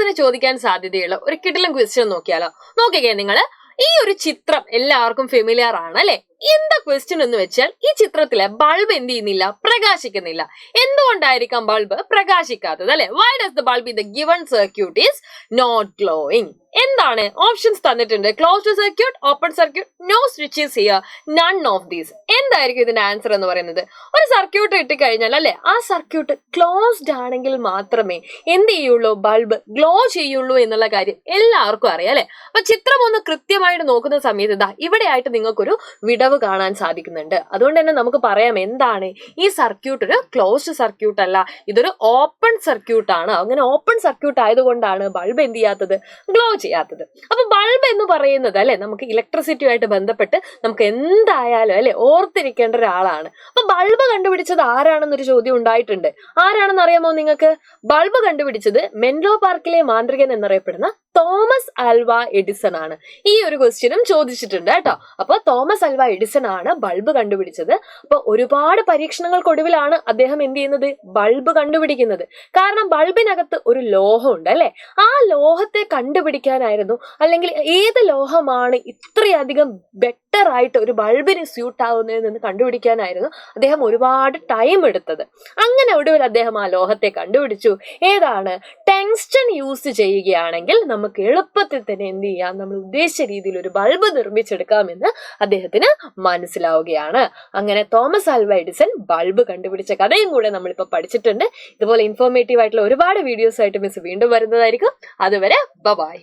മിസ്സിന് ചോദിക്കാൻ സാധ്യതയുള്ള ഒരു കിടിലൻ ക്വസ്റ്റ്യൻ നോക്കിയാലോ? നോക്കിക്കേ നിങ്ങള്. ഈ ഒരു ചിത്രം എല്ലാവർക്കും ഫെമിലിയർ ആണ് അല്ലെ? എന്താ ക്വസ്റ്റ്യൻ എന്ന് വെച്ചാൽ ഈ ചിത്രത്തിലെ ബൾബ് എന്ത് ചെയ്യുന്നില്ല? പ്രകാശിക്കുന്നില്ല. എന്തുകൊണ്ടായിരിക്കാം ബൾബ് പ്രകാശിക്കാത്തത് അല്ലെ? Why does the bulb in the given circuit is not glowing? എന്താണ് ഓപ്ഷൻസ് തന്നിട്ടുണ്ട്? Closed circuit, open circuit, no switches here, none of these. എന്തായിരിക്കും ഇതിന്റെ ആൻസർ എന്ന് പറയുന്നത്? ഒരു സർക്യൂട്ട് ഇട്ട് കഴിഞ്ഞാൽ അല്ലെ, ആ സർക്യൂട്ട് ക്ലോസ്ഡ് ആണെങ്കിൽ മാത്രമേ എന്ത് ചെയ്യുള്ളൂ? ബൾബ് ഗ്ലോ ചെയ്യുള്ളൂ എന്നുള്ള കാര്യം എല്ലാവർക്കും അറിയാം അല്ലെ? അപ്പൊ ചിത്രം ഒന്ന് കൃത്യമായിട്ട് നോക്കുന്ന സമയത്ത് ഇതാ ഇവിടെ ആയിട്ട് നിങ്ങൾക്കൊരു വിടവ് കാണാൻ സാധിക്കുന്നുണ്ട്. അതുകൊണ്ട് തന്നെ നമുക്ക് പറയാം എന്താണ് ഈ സർക്യൂട്ട് ഒരു ക്ലോസ്ഡ് സർക്യൂട്ട് അല്ല, ഇതൊരു ഓപ്പൺ സർക്യൂട്ട് ആണ്. അങ്ങനെ ഓപ്പൺ സർക്യൂട്ട് ആയതുകൊണ്ടാണ് ബൾബ് എന്ത് ചെയ്യാത്തത്? ഗ്ലോ ചെയ്യാത്തത്. അപ്പൊ ബൾബ് എന്ന് പറയുന്നത് അല്ലെ നമുക്ക് ഇലക്ട്രിസിറ്റിയുമായിട്ട് ബന്ധപ്പെട്ട് നമുക്ക് എന്തായാലും അല്ലെ ഓർത്തിരിക്കേണ്ട ഒരാളാണ്. അപ്പൊ ബൾബ് കണ്ടുപിടിച്ചത് ആരാണെന്നൊരു ചോദ്യം ഉണ്ടായിട്ടുണ്ട്. ആരാണെന്ന് അറിയാമോ നിങ്ങൾക്ക്? ബൾബ് കണ്ടുപിടിച്ചത് മെൻലോ പാർക്കിലെ മാന്ത്രികൻ എന്നറിയപ്പെടുന്ന തോമസ് ആൽവ എഡിസൺ ആണ്. ഈ ഒരു ക്വസ്റ്റ്യനും ചോദിച്ചിട്ടുണ്ട് കേട്ടോ. അപ്പൊ തോമസ് ആൽവ എഡിസൺ ആണ് ബൾബ് കണ്ടുപിടിച്ചത്. അപ്പൊ ഒരുപാട് പരീക്ഷണങ്ങൾക്കൊടുവിലാണ് അദ്ദേഹം എന്ത് ചെയ്യുന്നത്? ബൾബ് കണ്ടുപിടിക്കുന്നത്. കാരണം ബൾബിനകത്ത് ഒരു ലോഹം ഉണ്ട് അല്ലെ? ആ ലോഹത്തെ കണ്ടുപിടിക്കാനായിരുന്നു, അല്ലെങ്കിൽ ഏത് ലോഹമാണ് ഇത്രയധികം ബെറ്റർ ആയിട്ട് ഒരു ബൾബിന് സ്യൂട്ട് ആവുന്നതെന്ന് കണ്ടുപിടിക്കാനായിരുന്നു അദ്ദേഹം ഒരുപാട് ടൈം എടുത്തത്. അങ്ങനെ ഒടുവിൽ അദ്ദേഹം ആ ലോഹത്തെ കണ്ടുപിടിച്ചു. ഏതാണ്? ടങ്സ്റ്റൺ യൂസ് ചെയ്യുകയാണെങ്കിൽ നമുക്ക് എളുപ്പത്തിൽ തന്നെ എന്ത് ചെയ്യാം? നമ്മൾ ഉദ്ദേശിച്ച രീതിയിൽ ഒരു ബൾബ് നിർമ്മിച്ചെടുക്കാമെന്ന് അദ്ദേഹത്തിന് മനസ്സിലാവുകയാണ്. അങ്ങനെ തോമസ് ആൽവ എഡിസൺ ബൾബ് കണ്ടുപിടിച്ച കഥയും കൂടെ നമ്മളിപ്പോൾ പഠിച്ചിട്ടുണ്ട്. ഇതുപോലെ ഇൻഫോർമേറ്റീവ് ആയിട്ടുള്ള ഒരുപാട് വീഡിയോസ് ആയിട്ട് മിസ് വീണ്ടും വരുന്നതായിരിക്കും. അതുവരെ ബൈ.